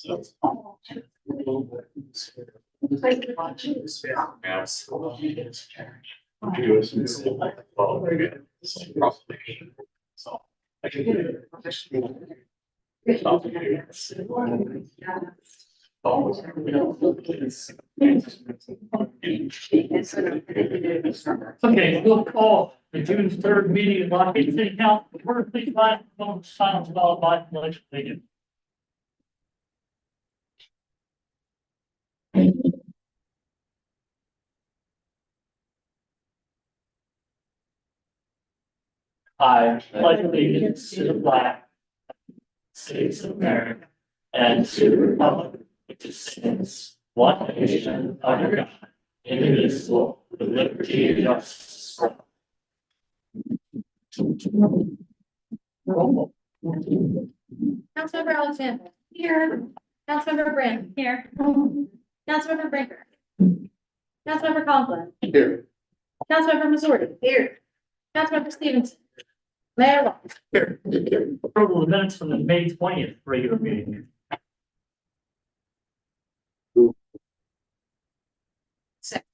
Okay, we'll call the June 3rd meeting of Lockheed City Council. First, please rise for the silence followed by the pledge of allegiance. I pledge allegiance to the flag of the United States of America and to the republic which stands one nation under God, indivisible, with liberty and justice for all. Councilmember Alexander. Here. Councilmember Brand. Here. Councilmember Brinker. Councilmember Conklin. Here. Councilmember Missouri. Here. Councilmember Stevenson. Mayor Long. Here. Approval of minutes from the May 20th regular meeting. Second.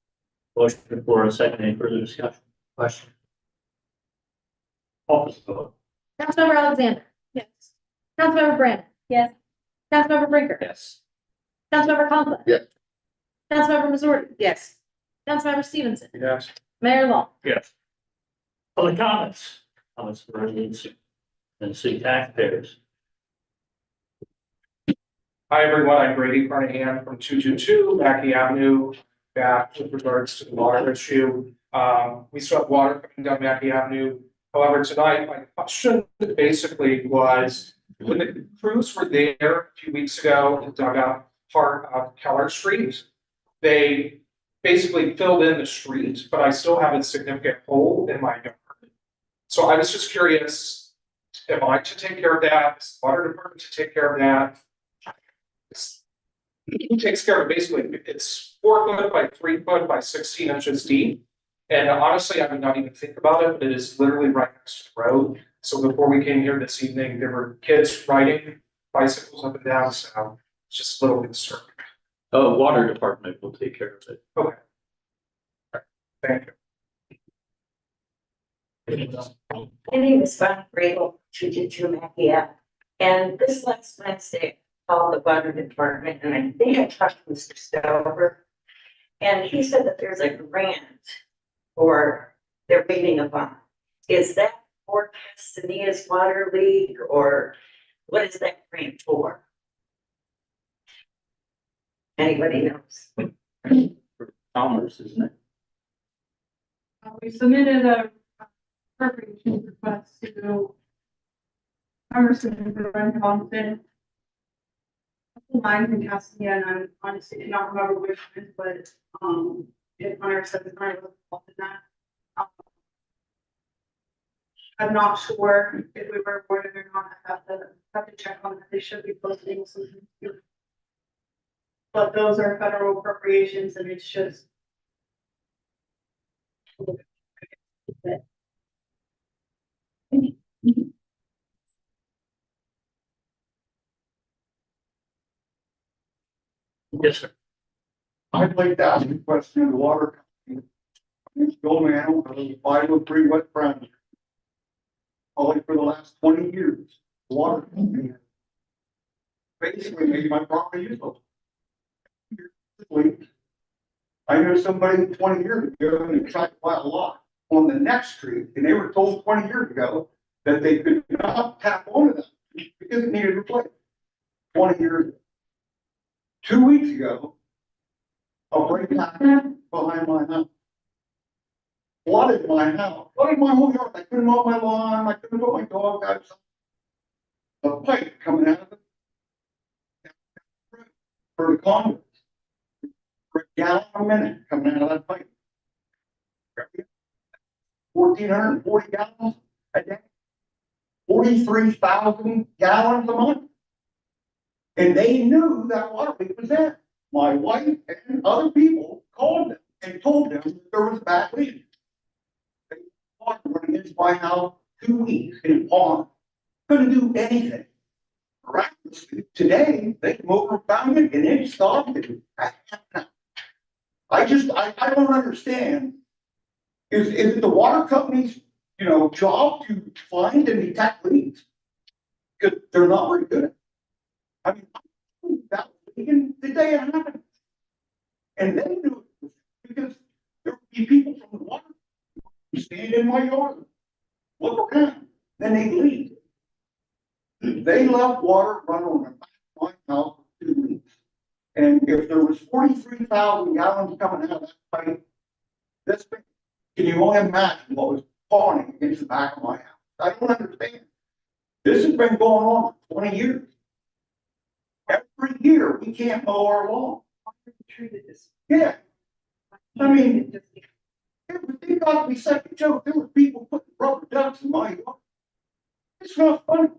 Motion for a second. Any further discussion? Question? Office vote. Councilmember Alexander. Yes. Councilmember Brand. Yes. Councilmember Brinker. Yes. Councilmember Conklin. Yes. Councilmember Missouri. Yes. Councilmember Stevenson. Yes. Mayor Long. Yes. Public comments. Comments for residents and city taxpayers. Hi, everyone. I'm Brady Carnahan from 222 Mackey Avenue. Back with regards to the water issue. We still have water coming down Mackey Avenue. However, tonight, my question basically was, when the crews were there a few weeks ago and dug out part of Keller Street, they basically filled in the street, but I still have a significant hole in my yard. So I was just curious, am I to take care of that? Is the water department to take care of that? Who takes care of it? Basically, it's 4 foot by 3 foot by 16 inches deep. And honestly, I would not even think about it, but it is literally right next to the road. So before we came here this evening, there were kids riding bicycles up and down, so it's just a little concerned. Water department will take care of it. Okay. Thank you. My name is Von Grable, 222 Mackey Ave. And this last Wednesday, I called the water department, and I think I talked to Mr. Stover. And he said that there's a grant or they're waiting a bond. Is that for Castania's water leak, or what is that grant for? Anybody knows? Commerce, isn't it? We submitted a appropriation request to Emerson for Ren Compton. Mine from Castilla, and I'm honestly cannot remember which one, but if Hunter says it's not involved in that. I'm not sure if we were awarded or not. I have to check on that. They should be posting something. But those are federal appropriations, and it's just. Yes, sir. I'd like to ask a question of the water company. It's Bill Mann, 503 West Brown. Only for the last 20 years, the water company basically made my property useful. I knew somebody 20 years ago and they tried to buy a lot on the next street, and they were told 20 years ago that they could not tap onto that because it needed replaced. 20 years ago. 2 weeks ago, a break happened behind my house. Flooded my house, flooded my whole yard. I couldn't mow my lawn, I couldn't put my dog out. A pipe coming out of it. For the conduit. For a gallon a minute coming out of that pipe. 1,440 gallons a day. 43,000 gallons a month. And they knew that water leak was there. My wife and other people called them and told them that there was a bad leak. They walked running into my house 2 weeks in a pond. Couldn't do anything. Miraculously, today they come over stopped it. I don't understand. Is it the water company's, job to find and detect leaks? Because they're not very good at it. I mean, that was the day it happened. And they knew it because there would be people from the water who stand in my yard, look around, then they leave. They left water run on the back of my house for 2 weeks. And if there was 43,000 gallons coming out of that pipe, this big, can you only imagine what was pouring against the back of my house? I don't understand. This has been going on for 20 years. Every year, we can't mow our lawn. Treated this. Yeah, I mean, it got to be second joke. There were people putting rubber ducks in my yard. It's not funny.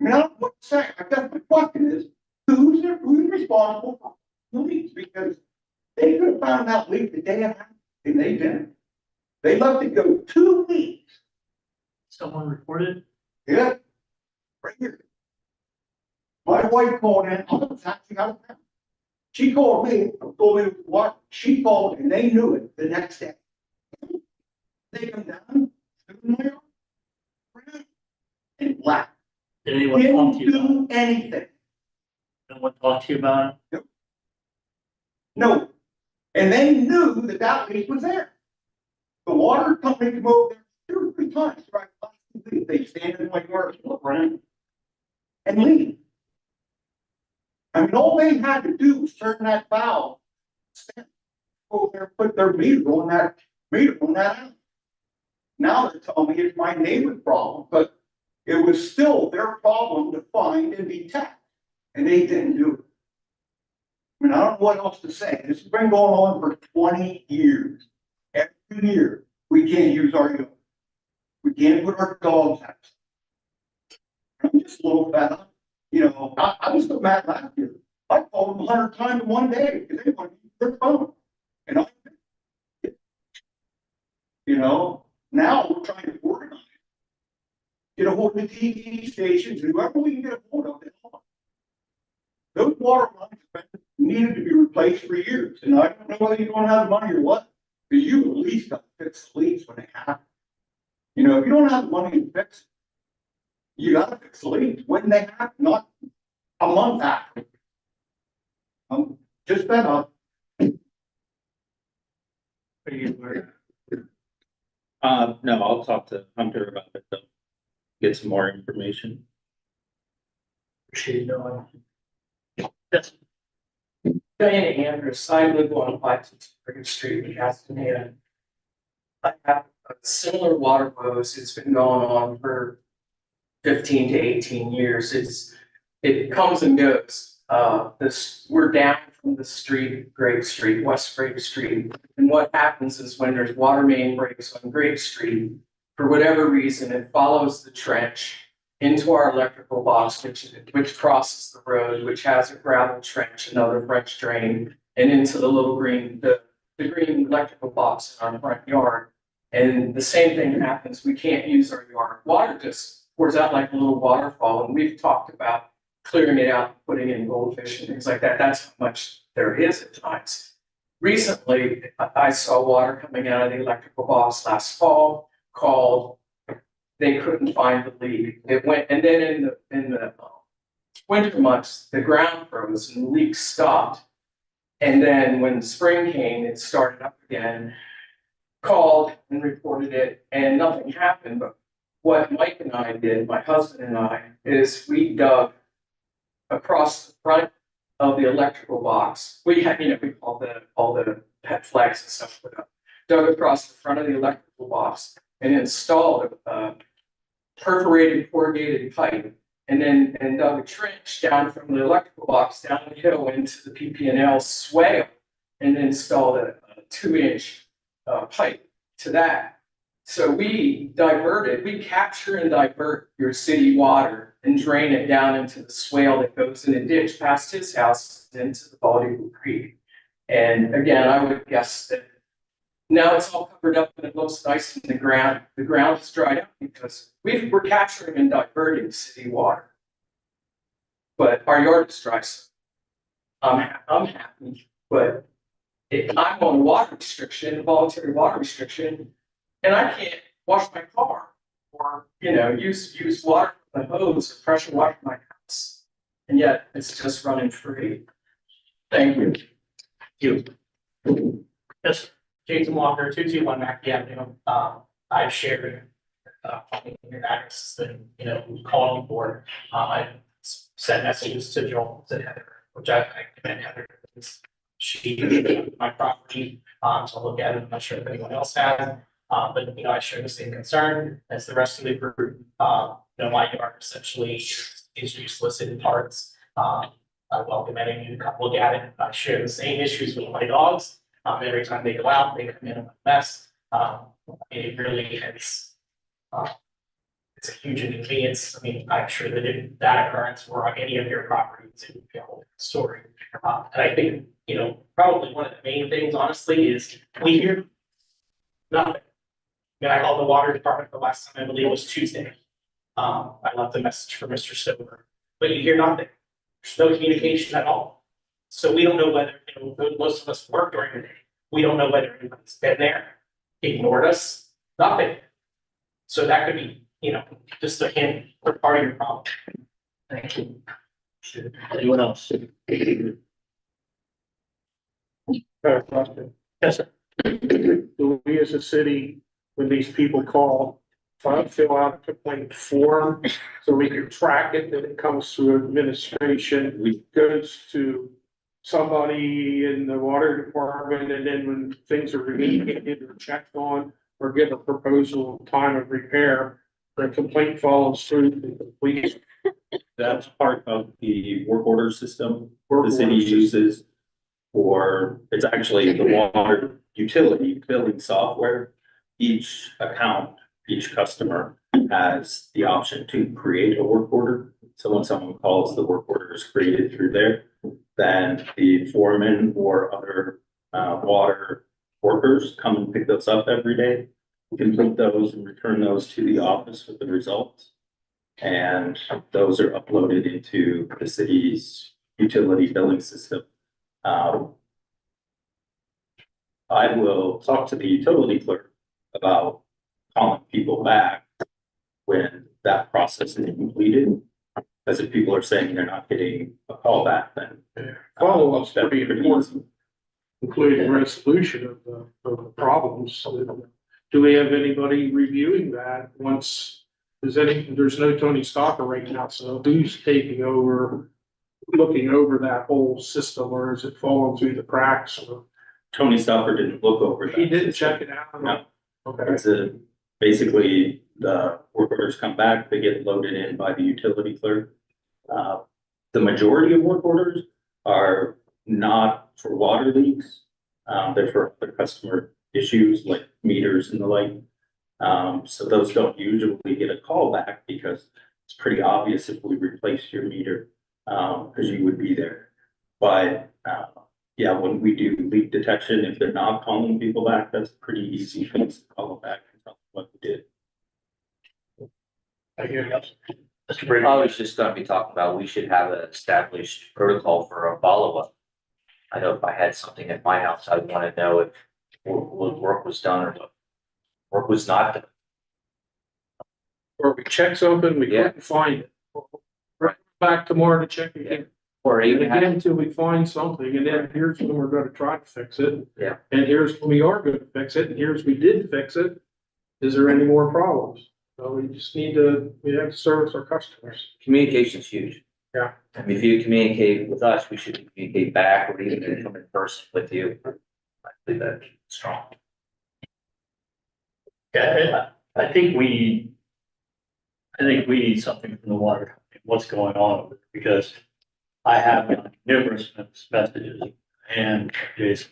I mean, I don't know what to say. I guess the question is, who's responsible for the leaks? Because they could have found that leak the day it happened, and they didn't. They let it go 2 weeks. Someone reported? Yeah, right here. My wife called in. I was actually out of town. She called me, told me what she called, and they knew it the next day. They come down, stood in my yard, and laughed. Did anyone talk to you about Didn't do anything. it? Anyone talk to you about it? No. And they knew that that leak was there. The water company came over there 2 or 3 times, right? They stand in my yard, look around, and leave. I mean, all they had to do was turn that valve, go there, put their meter on that out. Now they're telling me it's my neighbor's problem, but it was still their problem to find and detect, and they didn't do it. I mean, I don't know what else to say. This has been going on for 20 years. Every year, we can't use our yard. We can't put our dogs out. I'm just a little fed up. I was so mad last year. I called them 100 times in one day because they wanted to use their phone. And now we're trying to organize it. Get a hold of the TV stations, whoever we can get a hold of. Those water lines have been needed to be replaced for years. And I don't know whether you don't have the money or what, but you at least got to fix the leaks when they happen. If you don't have the money to fix it, you got to fix the leaks when they happen, not a month after. Just fed up. Are you aware? No, I'll talk to Hunter about it, though. Get some more information. Appreciate knowing. Diana Andrews, I live on 562 Street in Castaneda. I have a similar water hose. It's been going on for 15 to 18 years. It comes and goes. We're down from the street, Grape Street, West Grape Street. And what happens is when there's water main breaks on Grape Street, for whatever reason, it follows the trench into our electrical box, which crosses the road, which has a gravel trench, another French drain, and into the little green, the green electrical box in our front yard. And the same thing happens. We can't use our yard. Water just pours out like a little waterfall. And we've talked about clearing it out, putting in goldfish and things like that. That's how much there is at times. Recently, I saw water coming out of the electrical box last fall, called. They couldn't find the leak. It went, and then in the winter months, the ground froze and the leak stopped. And then when the spring came, it started up again. Called and reported it, and nothing happened. But what Mike and I did, my husband and I, is we dug across the front of the electrical box. We had, we all the pet flags and stuff put up. Dug across the front of the electrical box and installed a perforated corrugated pipe, and dug a trench down from the electrical box down the hill into the PP&L swale, and installed a 2-inch pipe to that. So we capture and divert your city water and drain it down into the swale that goes in a ditch past his house into the Bald Creek. And again, I would guess that now it's all covered up and it looks nice in the ground. The ground is dried up because we're capturing and diverting city water. But our yard is dry. So I'm happy, but if I'm on water restriction, voluntary water restriction, and I can't wash my car or, use water from the hose, or pressure water from my house, and yet it's just running free. Thank you. Yes, Jason Walker, 221 Mackie Avenue. I've shared, your address that, calling for. I sent messages to Joel, to Heather, which I commend Heather. Because she, my property, to look at it. I'm not sure if anyone else has. But, I share the same concern as the rest of the group. My yard essentially is useless in parts. I welcome any new to come look at it. I share the same issues with my dogs. Every time they go out, they come in a mess. It really is. It's a huge inconvenience. I mean, I'm sure that if that occurrence were on any of your properties, it would be a whole story. And I think, probably one of the main things, honestly, is we hear nothing. I called the water department the last time, I believe it was Tuesday. I left a message for Mr. Stover, but you hear nothing. There's no communication at all. So we don't know whether, most of us work during the day. We don't know whether anybody's been there, ignored us, nothing. So that could be, just a hint or part of your problem. Thank you. Anyone else? Question. Yes, sir. Do we as a city, when these people call, fill out a complaint form so we can track it, then it comes through administration, goes to somebody in the water department, and then when things are remediated or checked on or get a proposal of time of repair, the complaint follows through to the police. That's part of the work order system Work the city order system. uses for, it's actually the water utility billing software. Each account, each customer has the option to create a work order. So when someone calls, the work order is created through there. Then the foreman or other water workers come and pick those up every day, complete those and return those to the office with the results. And those are uploaded into the city's utility billing system. I will talk to the utility clerk about calling people back when that process is completed. Because if people are saying they're not getting a call back, then Follow-up's that'd pretty be important, including resolution of the problems. Do we have anybody reviewing that once, there's no Tony Stalker right now, so who's taking over, looking over that whole system, or is it falling through the cracks? Or Tony Stopper didn't look over that. he didn't check it out? No. Okay, It's basically the work orders come back, they get loaded in by the utility clerk. The majority of work orders are not for water leaks. They're for other customer issues like meters and the like. So those don't usually get a call back because it's pretty obvious if we replace your meter, because you would be there. But, yeah, when we do leak detection, if they're not calling people back, that's pretty easy for us to call them back and tell them what we did. Anyone else? Mr. Brady? I was just gonna be talking about, we should have an established protocol for a follow-up. I know if I had something at my house, I'd wanna know if what work was done or what work was not done. or we check something, we Yeah. couldn't find it. Right back tomorrow to check again. Or And even again, have, until we find something, and then here's when we're gonna try to fix it. Yeah. And here's when we are gonna fix it, and here's we did fix it. Is there any more problems? So we just need to, we have to service our customers. communication's huge. Yeah. I mean, if you communicate with us, we should communicate back, or even come in person with you. I believe that's strong. Yeah, I think we need something from the water company, what's going on with it, because I have gotten numerous messages and Jason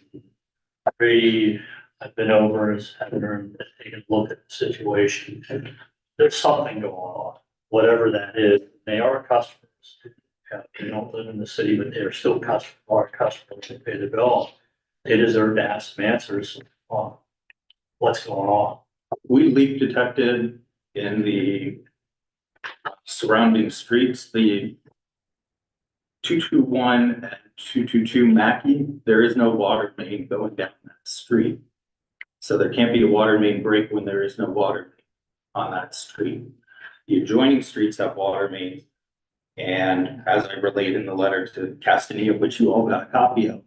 Brady, I've been over as Heather and taken a look at the situation. And there's something going on, whatever that is. They are customers. They don't live in the city, but they're still customers, our customers, they pay the bill. They deserve to have some answers on what's going on. We leak detected in the surrounding streets, the 221 and 222 Mackey, there is no water main going down that street. So there can't be a water main break when there is no water main on that street. The adjoining streets have water mains. And as I relayed in the letter to Castanea, which you all got a copy of,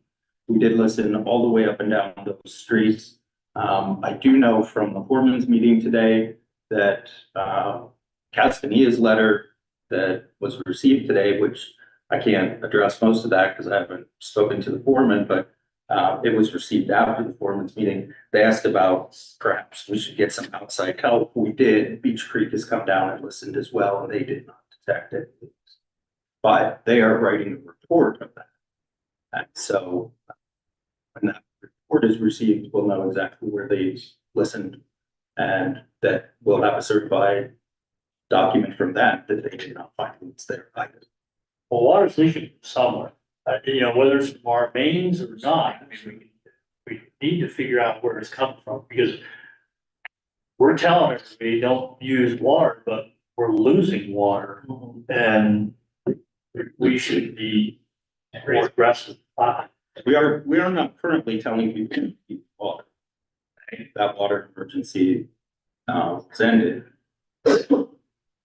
we did listen all the way up and down those streets. I do know from the foreman's meeting today that Castanea's letter that was received today, which I can't address most of that because I haven't spoken to the foreman, but it was received after the foreman's meeting. They asked about perhaps we should get some outside help. We did. Beach Creek has come down and listened as well, and they did not detect it. But they are writing a report of that. And so when that report is received, we'll know exactly where they listened, and that we'll have a certified document from that they did not find it's there either. Well, water's leaking somewhere, you know, whether it's from our mains or not, I mean, we need to figure out where it's coming from, because we're telling everybody don't use water, but we're losing water, and we should be more aggressive. We are not currently telling people to keep water. That water emergency was ended.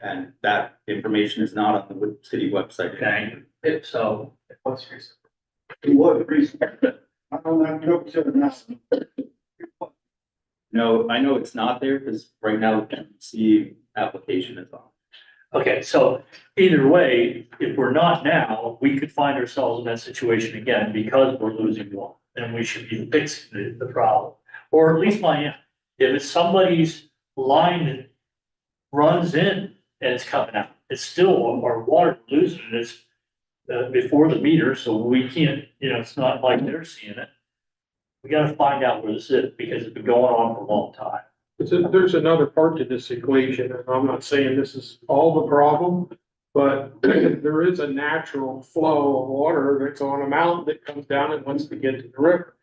And that information is not on the Wood City website. Okay, so what's your? It was recent. I don't have no nothing. No, I know it's not there because right now the PNC application is on. Okay, so either way, if we're not now, we could find ourselves in that situation again because we're losing water, and we should be fixing the problem. Or at least my, if it's somebody's line that runs in and it's coming out, it's still our water losing it. It's before the meter, so we can't, you know, it's not like they're seeing it. We gotta find out where this is because it's been going on for a long time. There's another part to this equation, and I'm not saying this is all the problem, but there is a natural flow of water that's on a mountain that comes down and wants to get to the river.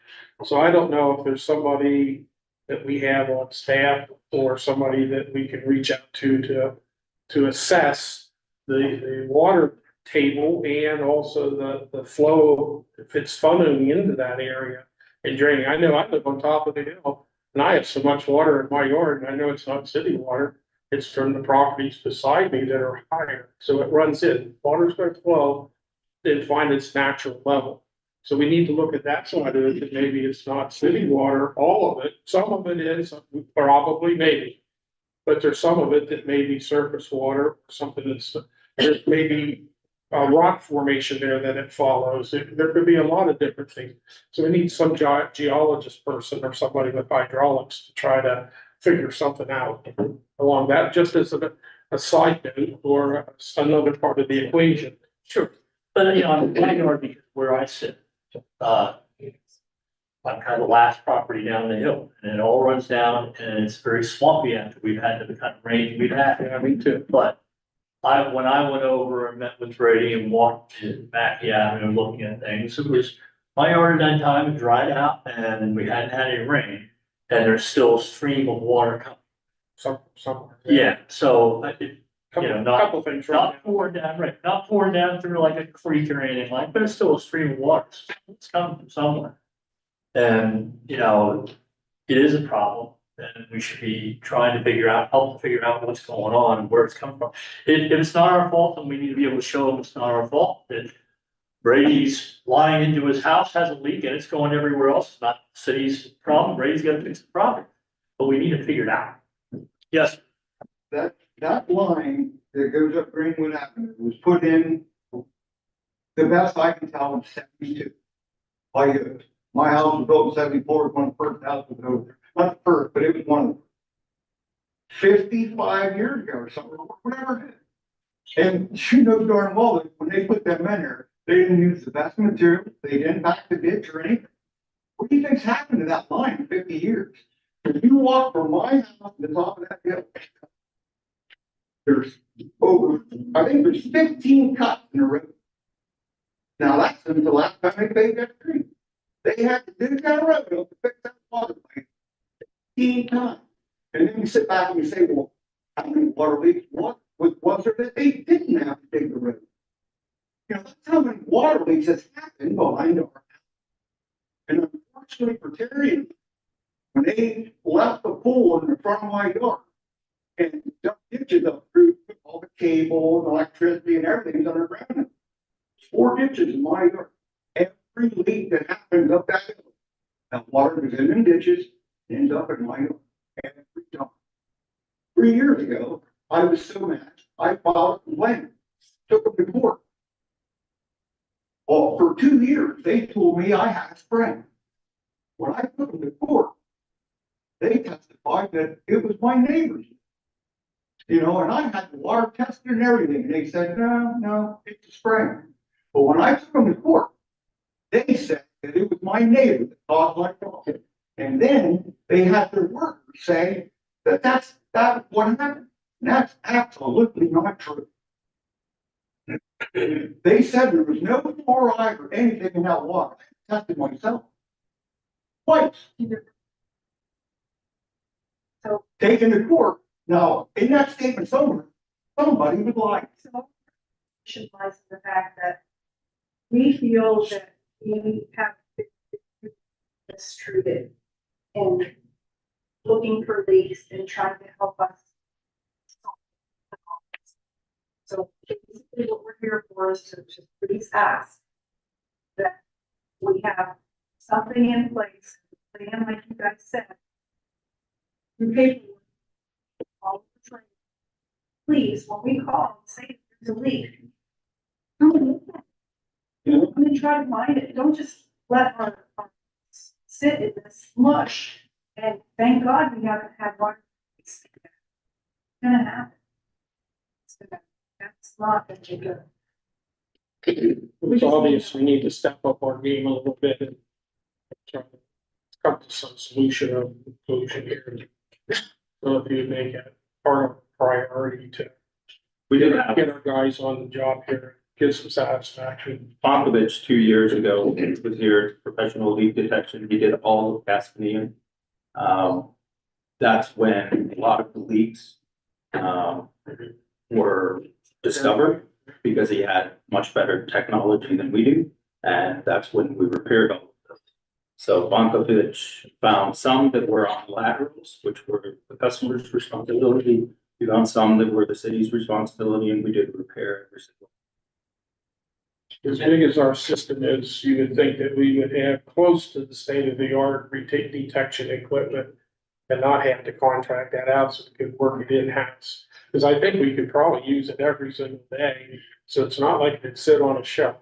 So I don't know if there's somebody that we have on staff or somebody that we can reach out to assess the water table and also the flow, if it's funneling into that area and draining. I know I live on top of the hill. And I have so much water in my yard, and I know it's not city water, it's from the properties beside me that are higher, so it runs in, water's gonna flow, then find its natural level. So we need to look at that side of it, that maybe it's not city water, all of it, some of it is, probably maybe. But there's some of it that may be surface water, or something that's, there's maybe a rock formation there that it follows. There could be a lot of different things. So we need some geologist person or somebody with hydraulics to try to figure something out along that, just as a side note or another part of the equation. Sure, but you know, I'm in yard because where I sit, I'm kind of the last property down the hill, and it all runs down, and it's very swampy after we've had the kind of rain we've had. Yeah, me too. But when I went over and met with Brady and walked to Mackey Avenue looking at things, it was, my yard at that time had dried out and we hadn't had any rain, and there's still a stream of water coming. Somewhere. Yeah, so it, you know, Couple things right not pouring down, right, not pouring down through like a creek or anything like, but it's still a stream of water. It's coming from somewhere. And, you know, it is a problem, and we should be trying to help to figure out what's going on and where it's coming from. If it's not our fault, then we need to be able to show them it's not our fault, that Brady's lying into his house has a leak and it's going everywhere else. It's not the city's problem. Brady's gotta fix the problem, but we need to figure it out. Yes, That line that goes up Greenwood Avenue was put in, the best I can tell, in 72. My house was built in 74, one of the first houses over there. Not the first, but it was one of them. 55 years ago or something, whatever it is. And you know darn well that when they put them in there, they didn't use the best material, they didn't back the ditch or anything. What do you think's happened to that line in 50 years? If you walk from my house to the top of that hill, there's I think there's 15 cuts in the road. Now that's since the last time they paved that street. They had to dig that road up to fix that water line 15 times. And then you sit back and you say, well, how many water leaks, what was there that they didn't have to dig the road? You know, that's how many water leaks has happened behind our house. And unfortunately for Terry, when they left the pool in the front of my yard and dug ditches up through all the cable, and electricity and everything's underground. 4 ditches in my yard. Every leak that happens up that hill, that water goes in the ditches, ends up in my yard. Every time. 3 years ago, I was so mad, I filed a complaint, took them to court. Well, for 2 years, they told me I had a spring. When I took them to court, they testified that it was my neighbor's. You know, and I had the water tested and everything, and they said, no, it's a spring. But when I took them to court, they said that it was my neighbor that caused my problem. And then they had their workers say that that's what happened. That's absolutely not true. They said there was no fluoride or anything in that water. I tested myself. Twice. So- Taken to court. Now, in that statement somewhere, somebody would lie. So, should lies in the fact that we feel that we have been mistreated and looking for leaks and trying to help us. So basically what we're here for is to just please ask that we have something in place, plan like you guys said. You pay for all of the training. Please, when we call, say there's a leak. Come and look at it. I'm gonna try to find it. Don't just let our sit in this mush. And thank God we haven't had one. It's gonna happen. That's not gonna be good. It's obvious we need to step up our game a little bit and try to come to some solution or conclusion here. So if you make it part of priority to We did have get our guys on the job here, get some satisfaction. Popovich 2 years ago, was here, professional leak detection, he did all of Caspian. That's when a lot of the leaks, were discovered because he had much better technology than we do. And that's when we repaired all of them. So Bonkovich found some that were on laterals, which were the customer's responsibility. We found some that were the city's responsibility, and we did repair every single. As big as our system is, you would think that we would have close to the state of the art retake detection equipment and not have to contract that out so we could work it in-house. Because I think we could probably use it every single day, so it's not like it could sit on a shelf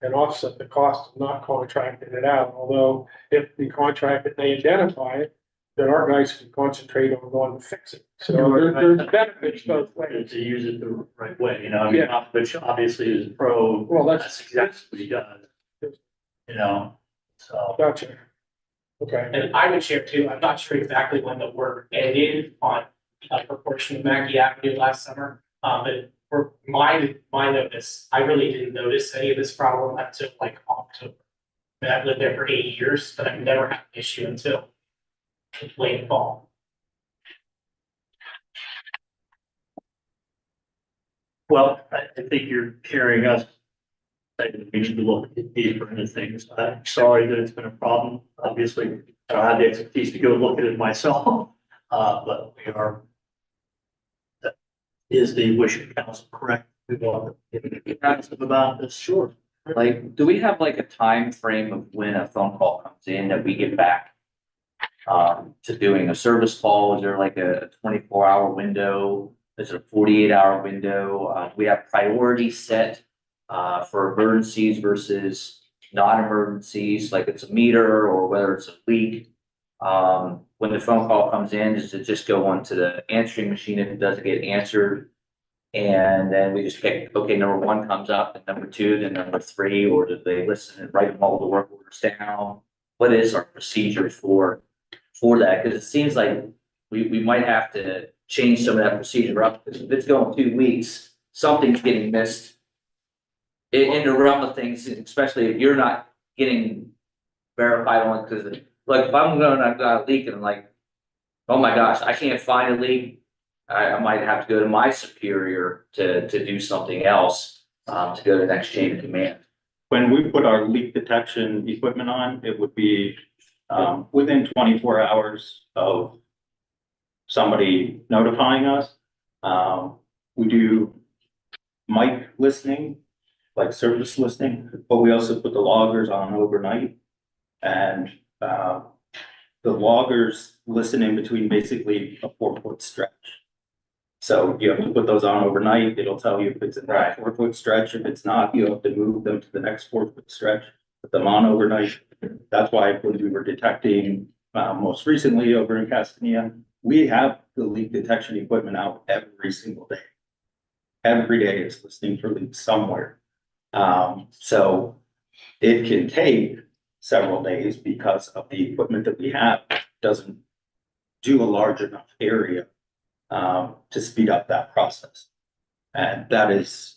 and offset the cost of not contracting it out. Although if we contract it, they identify it, then our guys can concentrate on going to fix it. So there's benefits both ways. To use it the right way, you know, I mean, Yeah. which obviously is pro. Well, That's exactly what he does. You know, so. Gotcha. Okay. And I would share too, I'm not sure exactly when the work ended on a proportion of Mackey Avenue last summer. But for my notice, I really didn't notice any of this problem until like October. And I've lived there for 8 years, but I've never had an issue until late fall. Well, I think you're hearing us say that we need to look deeper into things. I'm sorry that it's been a problem. Obviously, I don't have the expertise to go look at it myself, but we are. That is the wish of council correct? We want to ask them about this, sure. Like, do we have like a time frame of when a phone call comes in that we get back? To doing a service call? Is there like a 24-hour window? Is it a 48-hour window? We have priorities set for emergencies versus non-emergencies, like it's a meter or whether it's a leak. When the phone call comes in, does it just go onto the answering machine if it doesn't get answered? And then we just pick, okay, number 1 comes up, and number 2, then number 3, or do they listen and write all the work orders down? What is our procedure for that? Because it seems like we might have to change some of that procedure up, because if it's going 2 weeks, something's getting missed. In the realm of things, especially if you're not getting verified on it, because like if I'm going, I've got a leak and I'm like, oh my gosh, I can't find a leak. I might have to go to my superior to do something else. to go to the next chain of command. When we put our leak detection equipment on, it would be, within 24 hours of somebody notifying us. We do mic listening, like surface listening, but we also put the loggers on overnight. And, the loggers listen in between basically a 4-foot stretch. So you have to put those on overnight. It'll tell you if it's in that 4-foot stretch. If it's not, you have to move them to the next 4-foot stretch, put them on overnight. That's why when we were detecting, most recently over in Castania, we have the leak detection equipment out every single day. Every day it's listening for leaks somewhere. So it can take several days because of the equipment that we have doesn't do a large enough area to speed up that process. And that is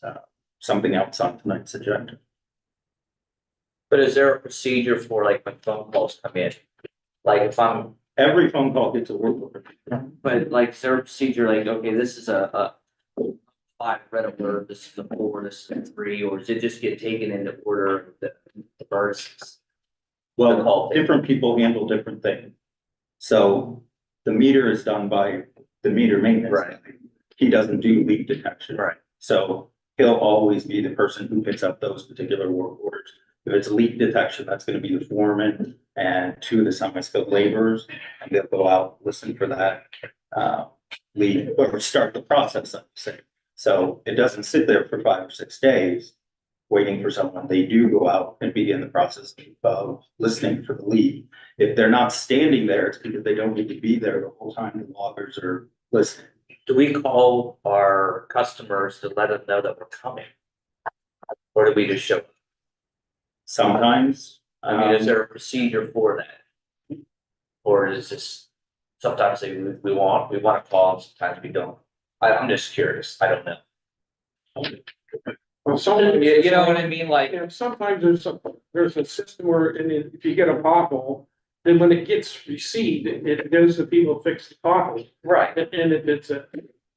something else on tonight's agenda. But is there a procedure for like when phone calls come in? Like if I'm, Every phone call gets a work order. but like, is there a procedure like, okay, this is a 5 red alert, this is a 4, this is a 3, or does it just get taken into order the bursts? Well, different people handle different things. So the meter is done by the meter maintenance. Right. guy. He doesn't do leak detection. Right. So he'll always be the person who picks up those particular work orders. If it's leak detection, that's gonna be the foreman and 2 of the semi-skilled laborers, and they'll go out, listen for that, leak, or start the process, I'd say. So it doesn't sit there for 5 or 6 days waiting for someone. They do go out and begin the process of listening for the leak. If they're not standing there, it's because they don't need to be there the whole time the loggers are listening. Do we call our customers to let them know that we're coming? Or do we just show up? Sometimes, I mean, is there a procedure for that? Or is this, sometimes we want to call, sometimes we don't. I'm just curious, I don't know. Well, sometimes. You know what I mean, like, And sometimes there's a system where, and if you get a pothole, then when it gets received, it goes to people who fix the pothole. right, And if it's a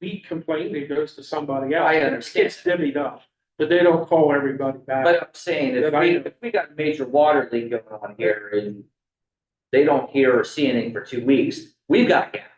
leak complaint, it goes to somebody else. I It understand. gets divvied up, but they don't call everybody back. but I'm saying, if we got a major water leak going on here and they don't hear or see anything for 2 weeks, we've got a gap.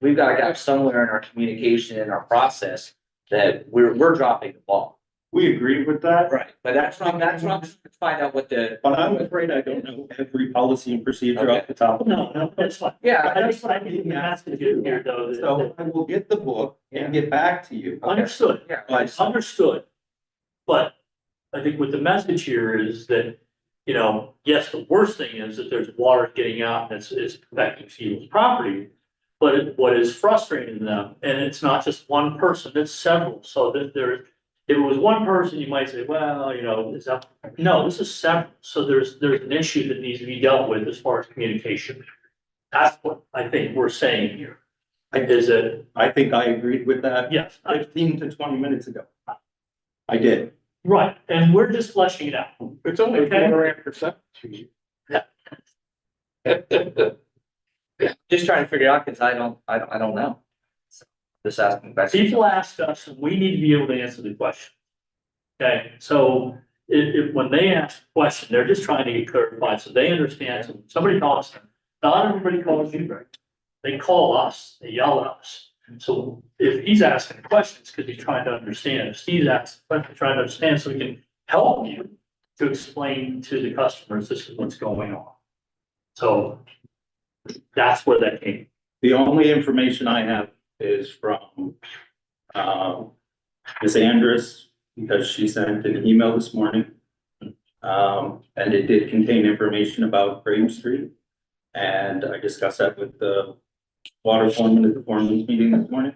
We've got a gap somewhere in our communication, in our process, that we're dropping the ball. we agree with that. Right. But that's what I'm trying to find out what the. But I'm afraid I don't know every policy and procedure off the top of my head. No, that's fine. Yeah, I think what I think we have to do here though is. So I will get the book and get back to you. Understood, yeah, understood. But I think what the message here is that, you know, yes, the worst thing is that there's water getting out and it's affecting people's property. But what is frustrating to them, and it's not just one person, it's several, so that if it was one person, you might say, well, you know, no, this is several, so there's an issue that needs to be dealt with as far as communication. That's what I think we're saying here. Is it, I think I agreed with that yes, 15 to 20 minutes ago. I did. right, and we're just fleshing it out. It's only a Okay. quarter after 7. just trying to figure out, because I don't know. So, just asking questions. People ask us, and we need to be able to answer the question. Okay, so when they ask a question, they're just trying to get clarified, so they understand, so somebody calls them, not everybody calls you, right? They call us, they yell at us. So if he's asking questions, because he's trying to understand, if Steve's asking questions, trying to understand, so we can help you to explain to the customers, this is what's going on. So that's where that came. The only information I have is from Ms. Andrus, because she sent an email this morning. And it did contain information about Grave Street. And I discussed that with the water foreman at the foreman's meeting this morning.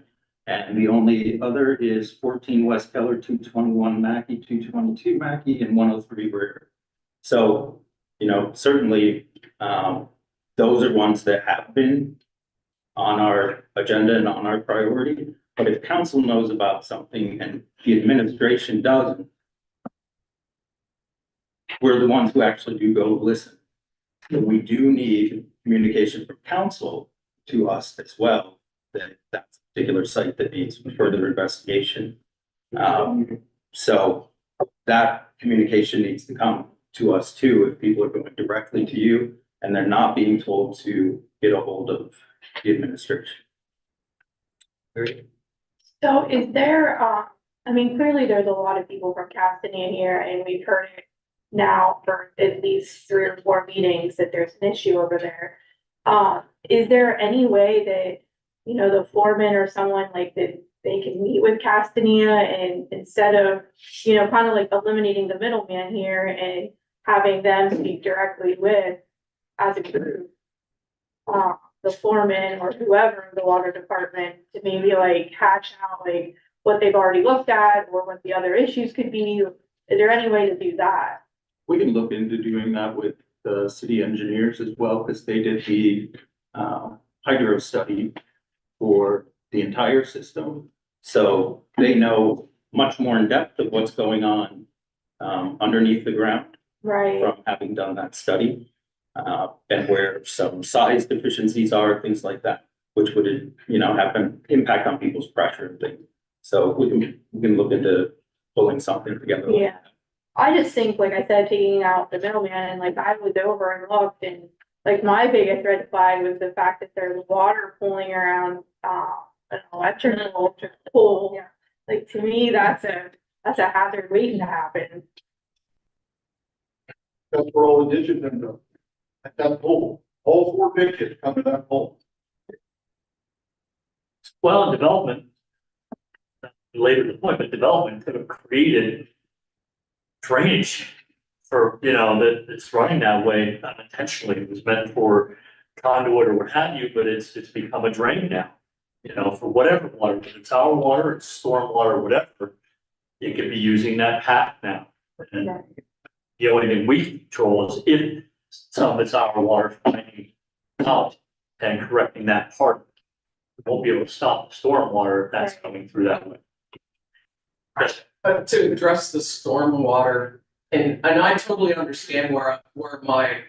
And the only other is 14 West Keller, 221 Mackey, 222 Mackey, and 103 Ritter. So, you know, certainly, those are ones that have been on our agenda and on our priority. But if council knows about something and the administration doesn't, we're the ones who actually do go listen. So we do need communication from council to us as well, that that's a particular site that needs further investigation. So that communication needs to come to us too, if people are going directly to you and they're not being told to get a hold of the administration. So is there, I mean, clearly there's a lot of people from Castania here and we've heard it now for at least 3 or 4 meetings that there's an issue over there. Is there any way that, you know, the foreman or someone like that, they can meet with Castania and instead of, you know, kind of like eliminating the middleman here and having them speak directly with, as a group, the foreman or whoever in the water department to maybe like hash out like what they've already looked at or what the other issues could be? Is there any way to do that? We can look into doing that with the city engineers as well, because they did the hydro study for the entire system. So they know much more in depth of what's going on underneath the ground Right, from having done that study. And where some size deficiencies are, things like that, which would, you know, have an impact on people's pressure and things. So we can look into pulling something together. like yeah. that. I just think, like I said, taking out the middleman, and like I was over and looked and like my biggest red flag was the fact that there's water pooling around, an electrical pole. Yeah. Like to me, that's a hazard waiting to happen. That's where all the ditches end up. At that pole, all 4 ditches come to that pole. Well, development, later to the point, but development could have created drainage for, you know, that it's running that way unintentionally. It was meant for conduit or what have you, but it's become a drain now. You know, for whatever water, whether it's our water, it's storm water, whatever, it could be using that path now. And the only thing we can control is if some of it's our water finding out and correcting that part. We won't be able to stop the storm water if that's coming through that way. Yes. To address the stormwater, and I totally understand where my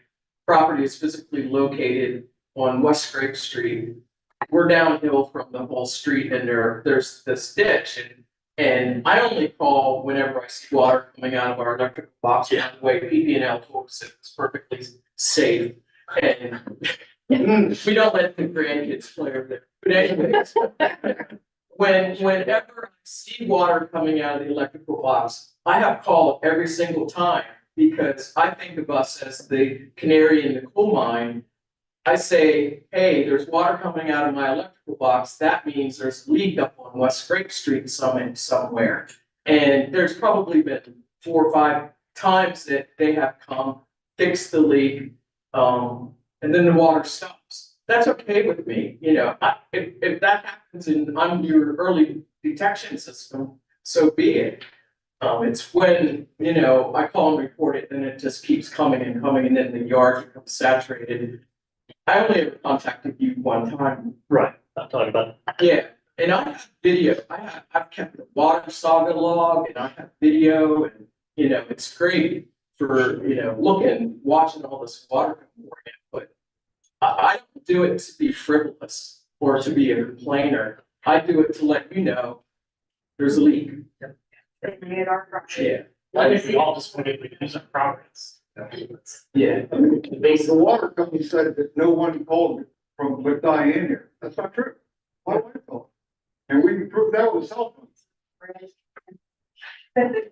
property is physically located on West Scrape Street. We're downhill from the whole street and there's this ditch and I only call whenever I see water coming out of our electrical box. By the way, PP&L told us it was perfectly safe and we don't let the grandkids play over there. But anyways, whenever I see water coming out of the electrical box, I have called every single time because I think of us as the canary in the coal mine. I say, hey, there's water coming out of my electrical box. That means there's a leak up on West Scrape Street somewhere. And there's probably been 4 or 5 times that they have come, fixed the leak, and then the water stops. That's okay with me, you know, if that happens and I'm your early detection system, so be it. It's when, you know, I call and report it and it just keeps coming and coming and then the yard becomes saturated. I only ever contacted you 1 time. Right, I'm talking about. Yeah, and I have video, I've kept the water saga log and I have video and, you know, it's great for, you know, watching all this water come in, but I don't do it to be frivolous or to be a complainer. I do it to let you know there's a leak. They made our property. Yeah, I think we all just want to use our properties. yeah. I mean, the water company said that no one called from with Diane here. That's not true. My wife called. And we can prove that with cell phones.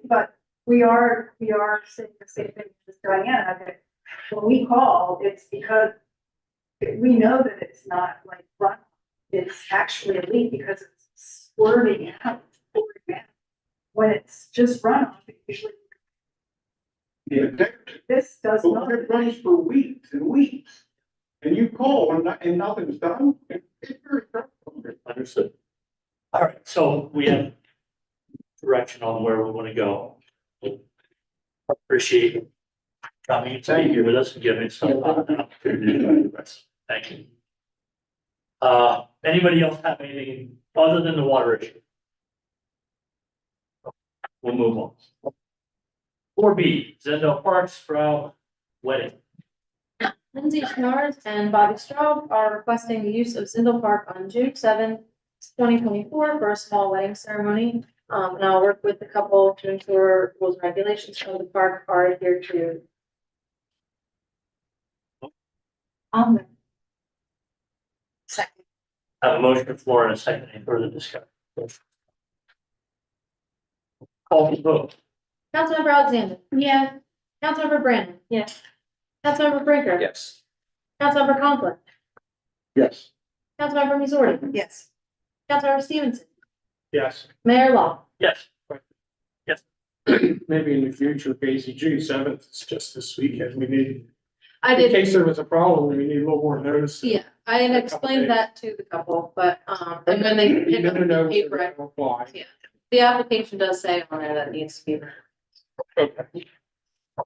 But we are saying the same thing as Diana, that when we call, it's because we know that it's not like run. It's actually a leak because it's squirting out. When it's just runoff, it usually, Yeah. this does But not. when it runs for weeks and weeks, and you call and nothing's done, it's very frustrating. Understood. All right, so we have direction on where we want to go. Appreciate you coming to be here with us and giving us some opportunity to address. Thank you. Anybody else have anything other than the water issue? We'll move on. 4B, Zendo Park Sprout Wedding. Lindsay Schnorrs and Bobby Straub are requesting the use of Zindle Park on June 7th, 2024 for a small wedding ceremony. And I'll work with the couple to ensure rules and regulations of the park are adhered to. Second. I have a motion on the floor and a second. Any further discussion? Call for the vote. Councilmember Alexander. Yeah. Councilmember Brandon. Yes. Councilmember Brinker. Yes. Councilmember Conklin. Yes. Councilmember Missouri. Yes. Councilmember Stevenson. Yes. Mayor Law. Yes. Maybe in the future, Casey, June seventh, it's just this weekend, we need, I in did, case there was a problem, we need a little more notice. yeah, I had explained that to the couple, but, and when they You pick up never know the when paper, they're gonna apply. the application does say on there that it needs to be. Okay.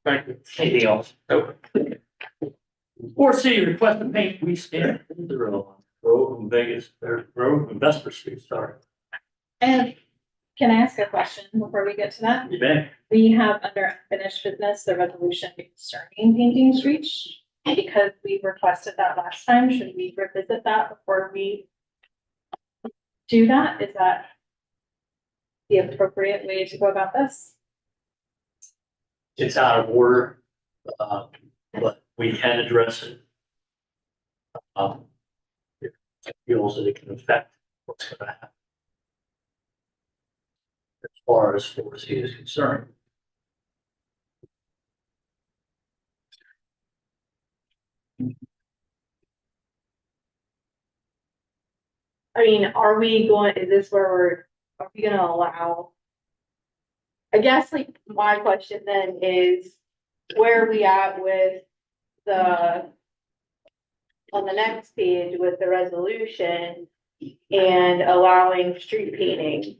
Thank you. Anything else? Nope. 4C, request to paint we stand the road from Vegas, or road from Vesper Street, sorry. And can I ask a question before we get to that? You may. We have under unfinished business, the resolution concerning painting streets. Because we requested that last time, should we revisit that before we do that? Is that the appropriate way to go about this? It's out of order, but we can address it. If it feels that it can affect what's gonna happen. As far as 4C is concerned. I mean, are we going, is this where are we gonna allow? I guess like my question then is, where are we at with on the next page with the resolution and allowing street painting?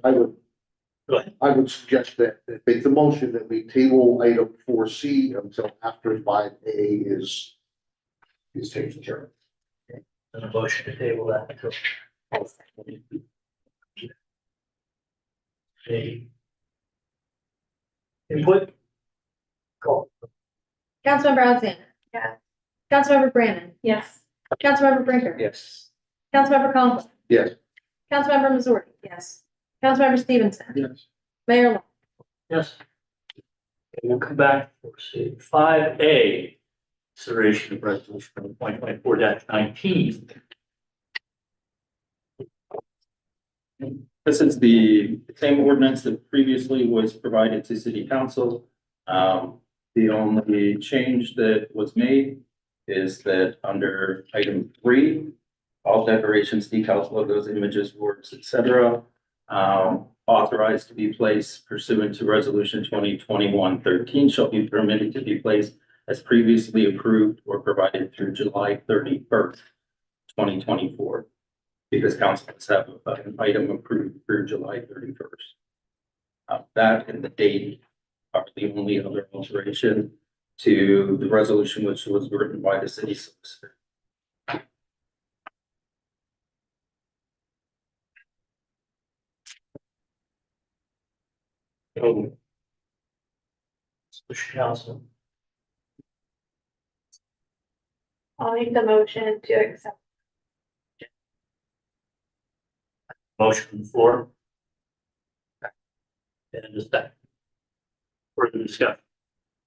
I would. Go ahead. I would suggest that, make the motion that we table item 4C until after 5A is taken care of. And a motion to table that until. Okay. Input? Call. Councilmember Alexander. Yeah. Councilmember Brandon. Yes. Councilmember Brinker. Yes. Councilmember Conklin. Yes. Councilmember Missouri. Yes. Councilmember Stevenson. Yes. Mayor Law. Yes. Okay, we'll come back for 5A. Consideration of resolution 2024-19. This is the same ordinance that previously was provided to city council. The only change that was made is that under item 3, all decorations, decals, logos, images, words, etc., authorized to be placed pursuant to resolution 2021-13 shall be permitted to be placed as previously approved or provided through July 31st, 2024. Because councils have an item approved through July 31st. That and the date are the only other alteration to the resolution which was written by the city solicitor. So. Council. I'll make the motion to accept. Motion on the floor. And just that. Further discussion.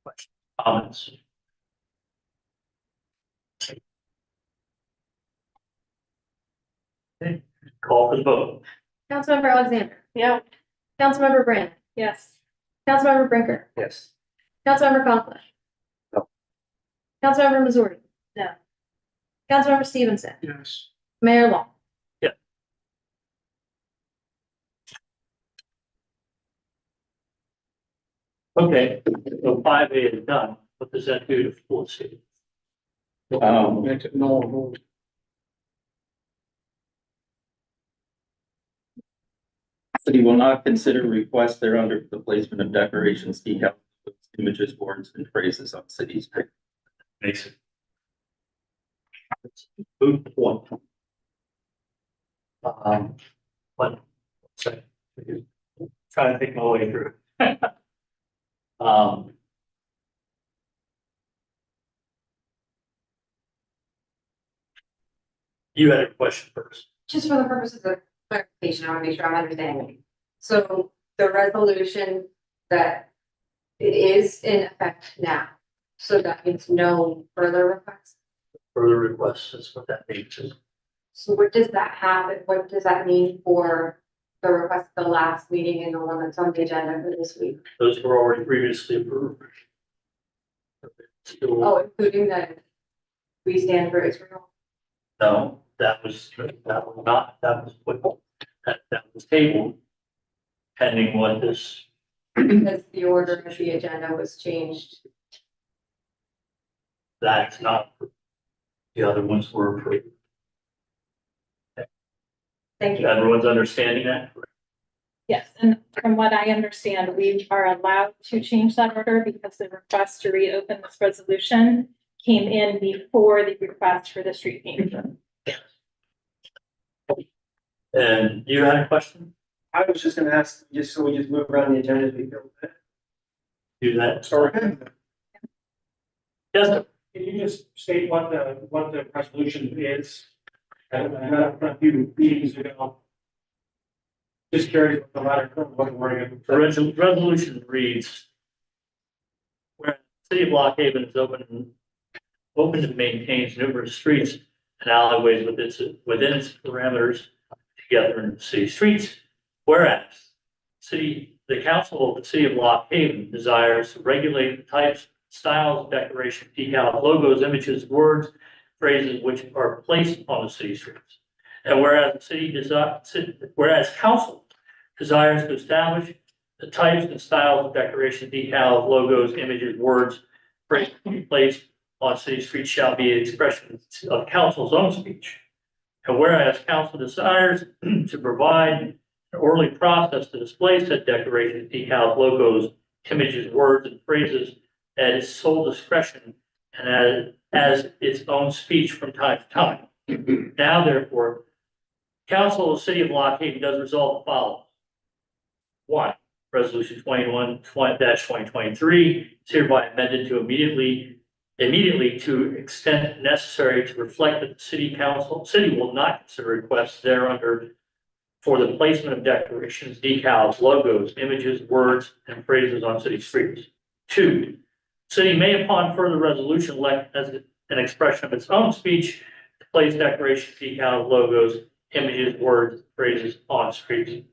Questions, comments? Okay, call for the vote. Councilmember Alexander. Yeah. Councilmember Brandon. Yes. Councilmember Brinker. Yes. Councilmember Conklin. No. Councilmember Missouri. No. Councilmember Stevenson. Yes. Mayor Law. Okay, so 5A is done. What does that do to 4C? Make it null and void. City will not consider requests thereunder for the placement of decorations, decals, images, words, and phrases on city street. Makes it. Moot point. One second. Trying to think my way through. Um. You had a question first. Just for the purposes of clarification, I want to make sure I'm understanding. So the resolution that it is in effect now, so that means no further requests. Further requests, that's what that means. So what does that have, what does that mean for the request at the last meeting and the one that's on the agenda for this week? Those were already previously approved. Still, Oh, including that we stand for Israel. no, that was not, that was put, that was tabled. Pending what this, Because the order of the agenda was changed. that's not, the other ones were approved. Thank you. Everyone's understanding that? Yes, and from what I understand, we are allowed to change that order because the request to reopen this resolution came in before the request for the street painting. And you had a question? I was just gonna ask, just so we just move around the agenda as we go. Do that. Sorry. Yes, sir. Can you just state what the resolution is? And a few meetings ago. Just curious what the latter, what we're in. The resolution reads. Where the city of Lock Haven is open and maintains numerous streets and alleyways within its parameters together in the city streets. Whereas the council of the city of Lock Haven desires to regulate the types, styles, decoration, decals, logos, images, words, phrases which are placed on the city streets. And whereas council desires to establish the types and styles of decoration, decals, logos, images, words, phrases to be placed on city streets shall be an expression of council's own speech. And whereas council desires to provide an orderly process to display said decorations, decals, logos, images, words, and phrases at its sole discretion and as its own speech from time to time. Now, therefore, council of the city of Lock Haven does resolve the following. 1. Resolution 21-2023 is hereby amended to immediately to extent necessary to reflect that the city will not consider requests thereunder for the placement of decorations, decals, logos, images, words, and phrases on city streets. 2. City may, upon further resolution, elect as an expression of its own speech to place decorations, decals, logos, images, words, phrases on streets.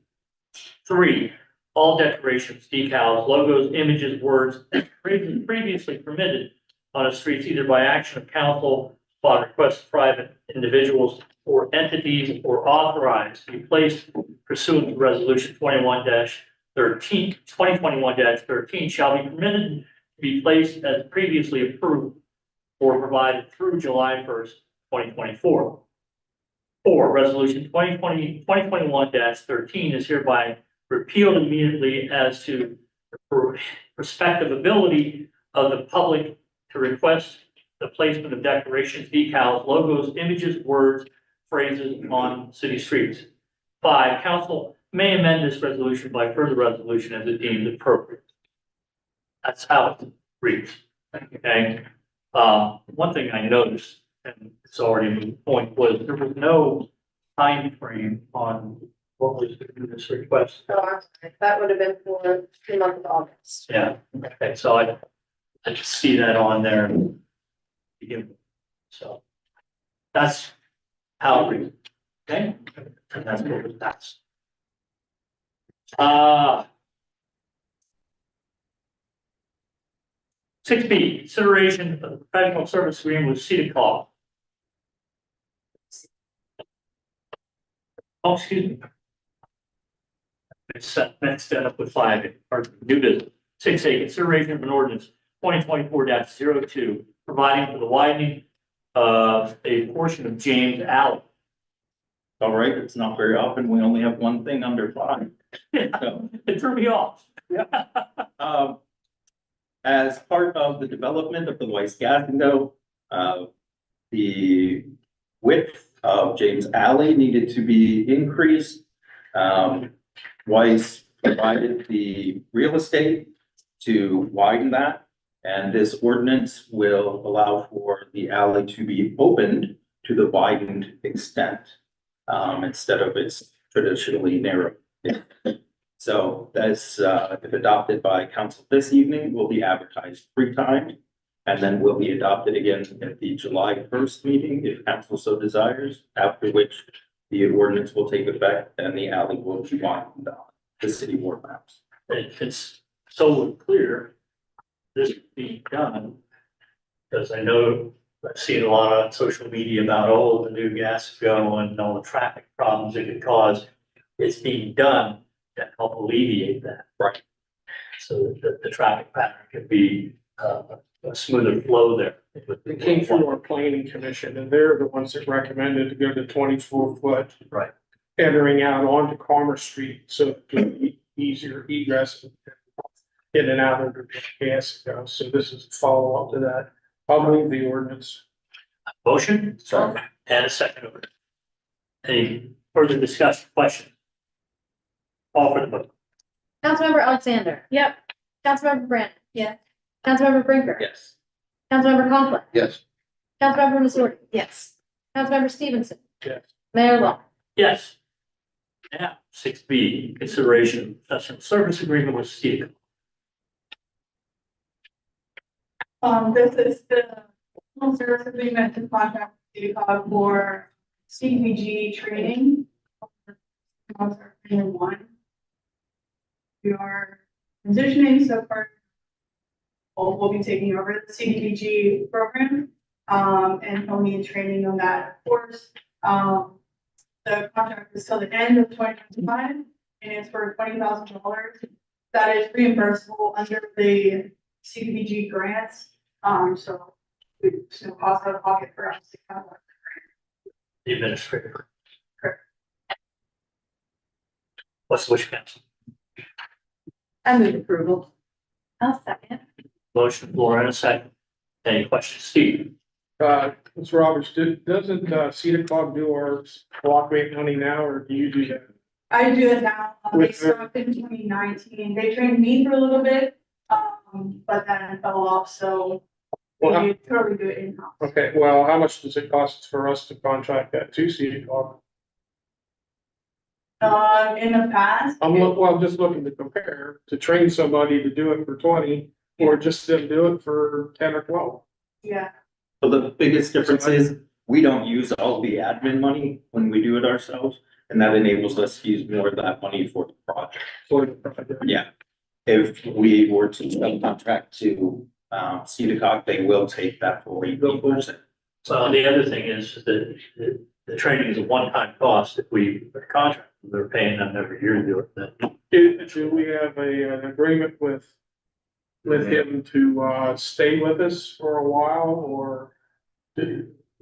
3. All decorations, decals, logos, images, words, and phrases previously permitted on the streets either by action of council, upon request of private individuals or entities, or authorized to be placed pursuant to resolution 2021-13 shall be permitted to be placed as previously approved or provided through July 1st, 2024. 4. Resolution 2021-13 is hereby repealed immediately as to the prospective ability of the public to request the placement of decorations, decals, logos, images, words, phrases on city streets. 5. Council may amend this resolution by further resolution as it deems appropriate. That's how it reads. Okay. One thing I noticed, and it's already a moot point, was there was no time frame on what was in this request. So I'm sorry, that would have been for the month of August. Yeah, okay, so I just see that on there. So that's how it reads, okay? And that's what that's. 6B, consideration of the professional service agreement with CEDACOG. Oh, excuse me. It's next up with 5, or new business. 6A, consideration of an ordinance 2024-02, providing for the widening of a portion of James Alley. All right, it's not very often. We only have one thing under 5. So, It threw me off. as part of the development of the Weiss Gatineau, the width of James Alley needed to be increased. Weiss provided the real estate to widen that. And this ordinance will allow for the alley to be opened to the widened extent, instead of its traditionally narrow. So that's, if adopted by council this evening, will be advertised 3 times. And then will be adopted again at the July 1st meeting, if council so desires, after which the ordinance will take effect and the alley will be widened on the city board maps. If it's so clear, this could be done. Because I know I've seen a lot on social media about, oh, the new gas go and all the traffic problems it could cause. It's being done to help alleviate that. Right. So that the traffic pattern could be, a smoother flow there. It came through our planning commission and they're the ones that recommended to go to 24-foot. Right. Entering out onto Commerce Street, so it could be easier egress in and out of the gas go. So this is a follow-up to that. I'll move the ordinance. Motion, sorry, and a second over. Any further discussion, question? Call for the vote. Councilmember Alexander. Yep. Councilmember Brandon. Yes. Councilmember Brinker. Yes. Councilmember Conklin. Yes. Councilmember Missouri. Yes. Councilmember Stevenson. Yes. Mayor Long. Yes. Now, 6B, consideration of professional service agreement with Steve. This is the full service agreement to contract with CDCOG for CDBG training. One. We are transitioning, so far we'll be taking over the CDBG program, and he'll need training on that course. The contract is till the end of 2025, and it's for $20,000. That is reimbursable under the CDBG grants, so it's no cost out of pocket for us to have that. The administrator. Correct. What's the wish, council? I move approval. I'll second. Motion, Laura, and a second. Any questions, Steve? Ms. Roberts, doesn't CEDACOG do our block grant money now, or do you do that? I do it now, they With the- started in 2019, they trained me for a little bit, but then I fell off, so Well, we totally do it in-house. okay, well, how much does it cost for us to contract that to CEDACOG? In the past. I'm just looking to compare, to train somebody to do it for 20, or just them do it for 10 or 12. Yeah, So the biggest difference is we don't use all the admin money when we do it ourselves, and that enables us to use more of that money for the project. For the project. Yeah. If we were to subcontract to, CEDACOG, they will take that full 80%. Well, the other thing is that the training is a one-time cost. If we contract, they're paying them every year to do it. Then Do we have an agreement with him to, stay with us for a while, or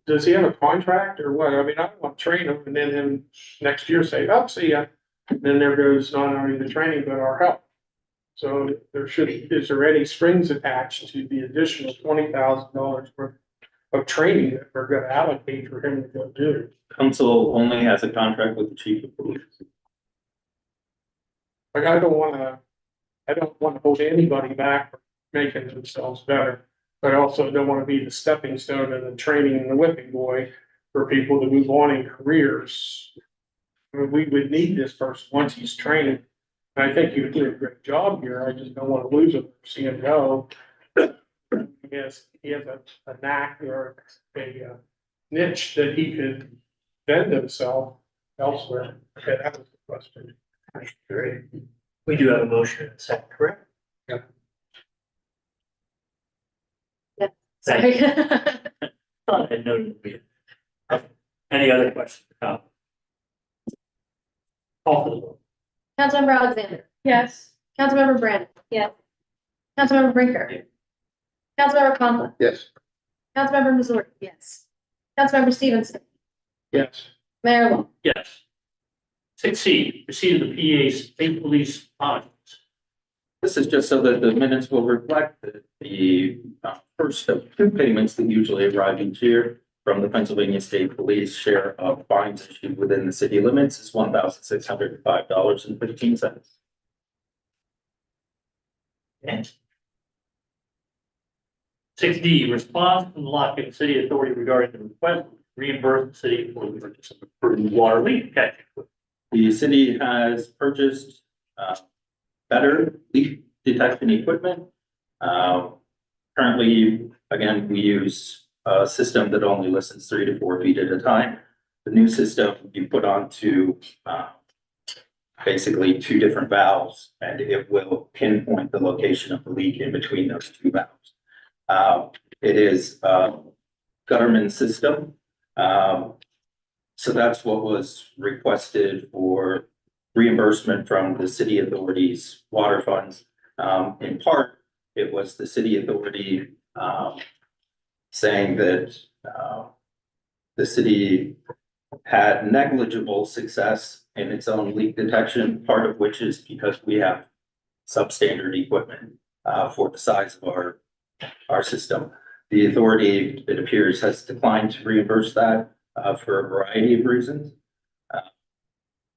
does he have a contract or what? I mean, I don't want to train him and then him next year say, oh, see ya. Then there goes not only the training, but our help. So is there any strings attached to the additional $20,000 worth of training that we're gonna allocate for him to go do? Council only has a contract with the chief of police. Like, I don't wanna hold anybody back from making themselves better. But I also don't wanna be the stepping stone and the training and the whipping boy for people to move on in careers. I mean, we would need this person once he's trained. And I think he would do a great job here. I just don't wanna lose him, see him go. He has a knack or a niche that he could bend himself elsewhere. Okay, that was the question. great. We do have a motion, is that correct? Yeah. Yeah. Thank you. Sorry. Thought I noted it. Any other questions? Call for the vote. Councilmember Alexander. Yes. Councilmember Brandon. Yes. Councilmember Brinker. Councilmember Conklin. Yes. Councilmember Missouri. Yes. Councilmember Stevenson. Yes. Mayor Long. Yes. 6C, receipt of the PA state police audits. This is just so that the minutes will reflect that the first of 2 payments that usually arrive each year from the Pennsylvania State Police share of fines issued within the city limits is $1,605.15. And 6D, response from the Lockett City Authority regarding the request reimburse the city for the purchase of approved water leak catching equipment? The city has purchased, better leak detection equipment. Currently, again, we use a system that only listens 3 to 4 feet at a time. The new system you put onto, basically 2 different valves, and it will pinpoint the location of the leak in between those 2 valves. It is a government system. So that's what was requested for reimbursement from the city authorities' water funds. In part, it was the city authority, saying that, the city had negligible success in its own leak detection, part of which is because we have substandard equipment, for the size of our system. The authority, it appears, has declined to reimburse that, for a variety of reasons.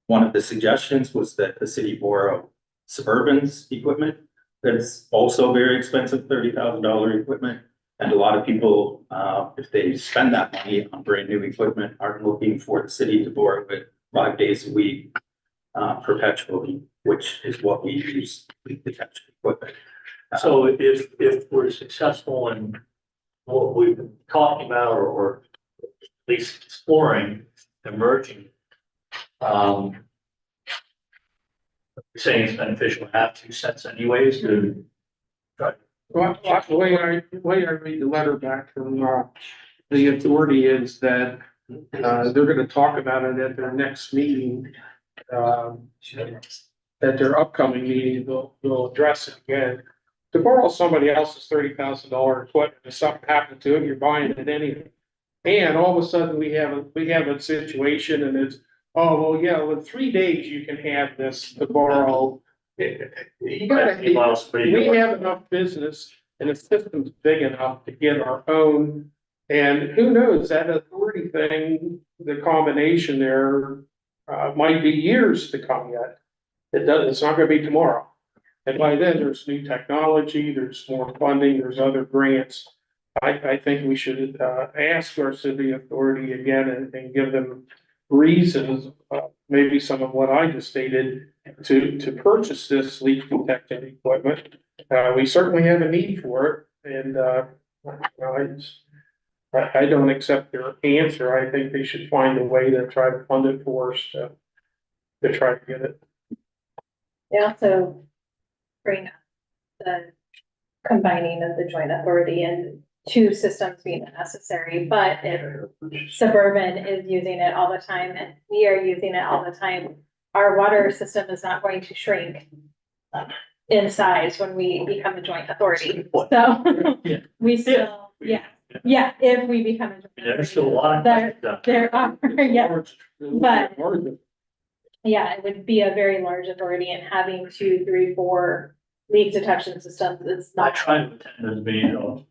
One of the suggestions was that the city borrow Suburban's equipment. That's also very expensive, $30,000 equipment. And a lot of people, if they spend that money on brand new equipment, are looking for the city to borrow it 5 days a week, perpetually, which is what we use leak detection equipment. So if we're successful in what we've been talking about, or at least exploring, emerging, saying it's beneficial to have 2 cents anyways to try. Well, the way I read the letter back from, the authority is that, they're gonna talk about it at their next meeting. At their upcoming meeting, they'll address it again. To borrow somebody else's $30,000 equipment, if something happened to it, you're buying it anyway. And all of a sudden, we have a situation and it's, oh, well, yeah, in 3 days you can have this to borrow. You gotta, we have enough business and the system's big enough to get our own. And who knows, that authority thing, the combination there, might be years to come yet. It's not gonna be tomorrow. And by then, there's new technology, there's more funding, there's other grants. I think we should, ask our city authority again and give them reasons, maybe some of what I just stated, to purchase this leak detection equipment. We certainly have a need for it, and, I don't accept their answer. I think they should find a way to try to fund it for us to try to get it. They also bring up the combining of the joint authority and 2 systems being necessary, but if Suburban is using it all the time and we are using it all the time, our water system is not going to shrink in size when we become a joint authority. So we still, if we become a joint authority. There's still a lot of there are, but it would be a very large authority, and having 2, 3, 4 leak detection systems is I not. try to attend as meeting,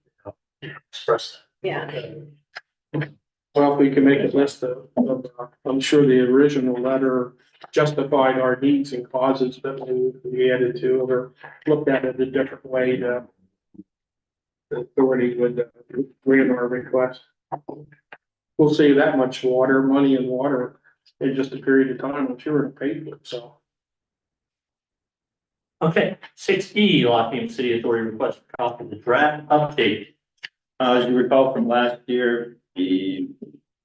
express that. Yeah. Well, if we can make a list of, I'm sure the original letter justified our needs and causes that we added to, or looked at it a different way, the authority would grant our request. We'll save that much money and water in just a period of time, I'm sure to pay for it, so. Okay, 6E, Lockingham City Authority request a copy of the draft update. As you recall from last year, the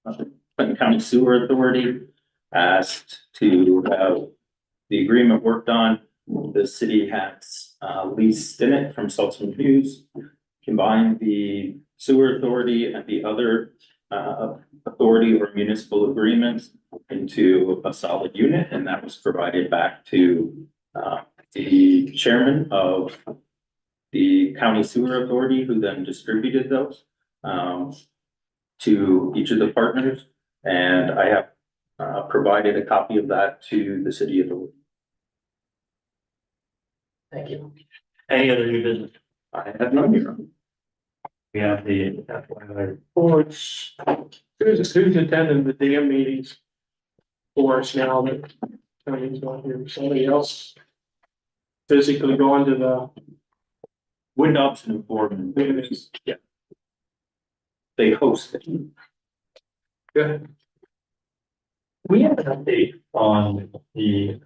Clinton County Sewer Authority asked to have the agreement worked on. The city has leased in it from Saltzman Hughes, combined the sewer authority and the other authority or municipal agreements into a solid unit, and that was provided back to the chairman of the county sewer authority, who then distributed those to each of the partners. And I have provided a copy of that to the city authority. Thank you. Any other new business? I have none here. We have the FYI Reports. Who's attending the damn meetings for us now that Tony's not here? Somebody else physically going to the Wind Dobson and Foreman, meetings? yeah. They host it. Yeah. We have an update on the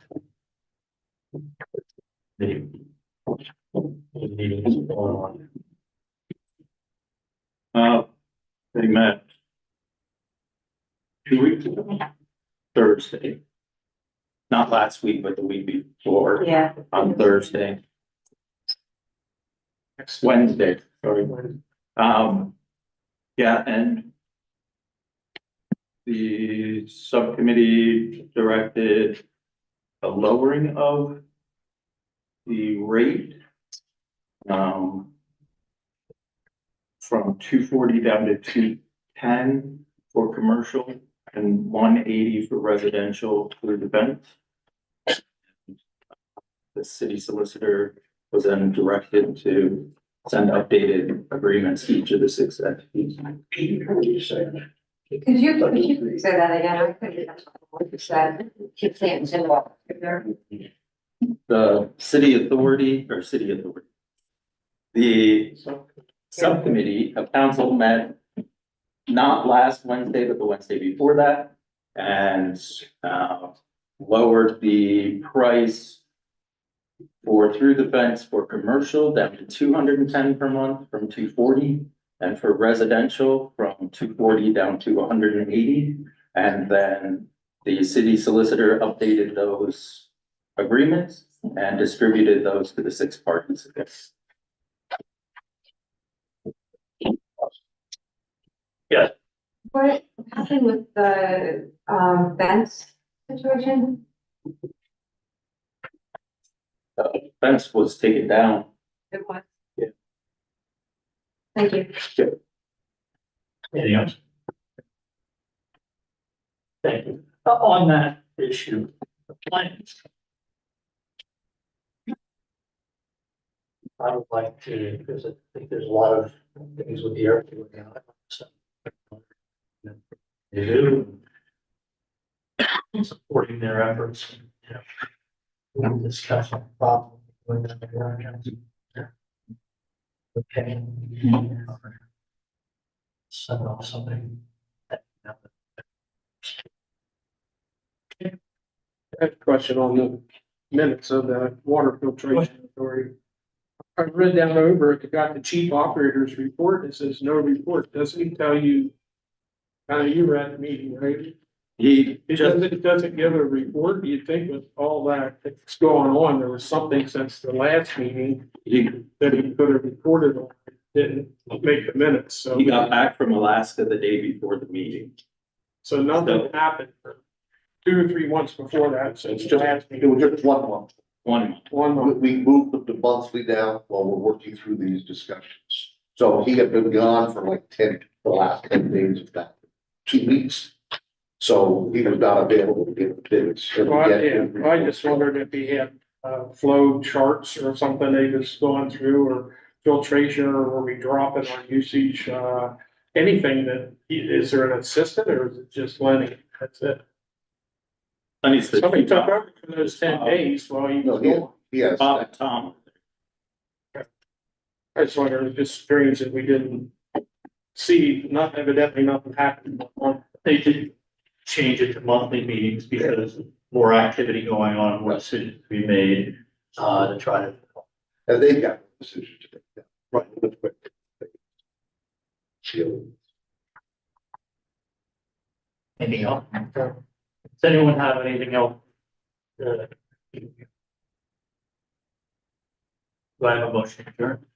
meetings on. They met 2 weeks ago, Thursday. Not last week, but the week before, Yeah. on Thursday, Wednesday, sorry. Yeah, and the subcommittee directed a lowering of the rate from 240 down to 210 for commercial and 180 for residential through the vent. The city solicitor was then directed to send updated agreements to each of the 6 entities. Could you say that again? I couldn't hear what you said. Keep saying Zimbabwe. The city authority. The subcommittee of council met not last Wednesday, but the Wednesday before that, and lowered the price for through the fence for commercial down to 210 per month from 240, and for residential from 240 down to 180. And then the city solicitor updated those agreements and distributed those to the 6 parties. Yeah, What happened with the, fence situation? The fence was taken down. It was. Yeah. Thank you. anything else? Thank you. On that issue, the plans. I would like to, because I think there's a lot of things with the airport going on. So, they do. Supporting their efforts, you know. We discuss the problem. Okay. Send off something. I have a question on the minutes of the water filtration authority. I read down over it, got the chief operator's report, it says no report, doesn't he tell you? You were at the meeting, right? It doesn't give a report, you'd think with all that that's going on, there was something since the last meeting that he could have reported on, didn't make the minutes, so. He got back from Alaska the day before the meeting. So nothing happened for 2 or 3 months before that, so it's just. It was just 1 month. 1 month. 1 month. We moved the monthly down while we're working through these discussions. So he had been gone for like the last 10 days of that, 2 weeks. So he was not available to give bids. I just wondered if he had flow charts or something they just going through, or filtration, or were we dropping our usage, anything that, is there an assistant or is it just Lenny? That's it. Somebody took over for those 10 days while he was gone. Yes. Tom. I just wondered, just strange that we didn't see, not evidently nothing happened. They did change it to monthly meetings because more activity going on, more decisions to be made, to try to. And they got a decision to make that. Right. Anything else? Does anyone have anything else? Do I have a motion to adjourn?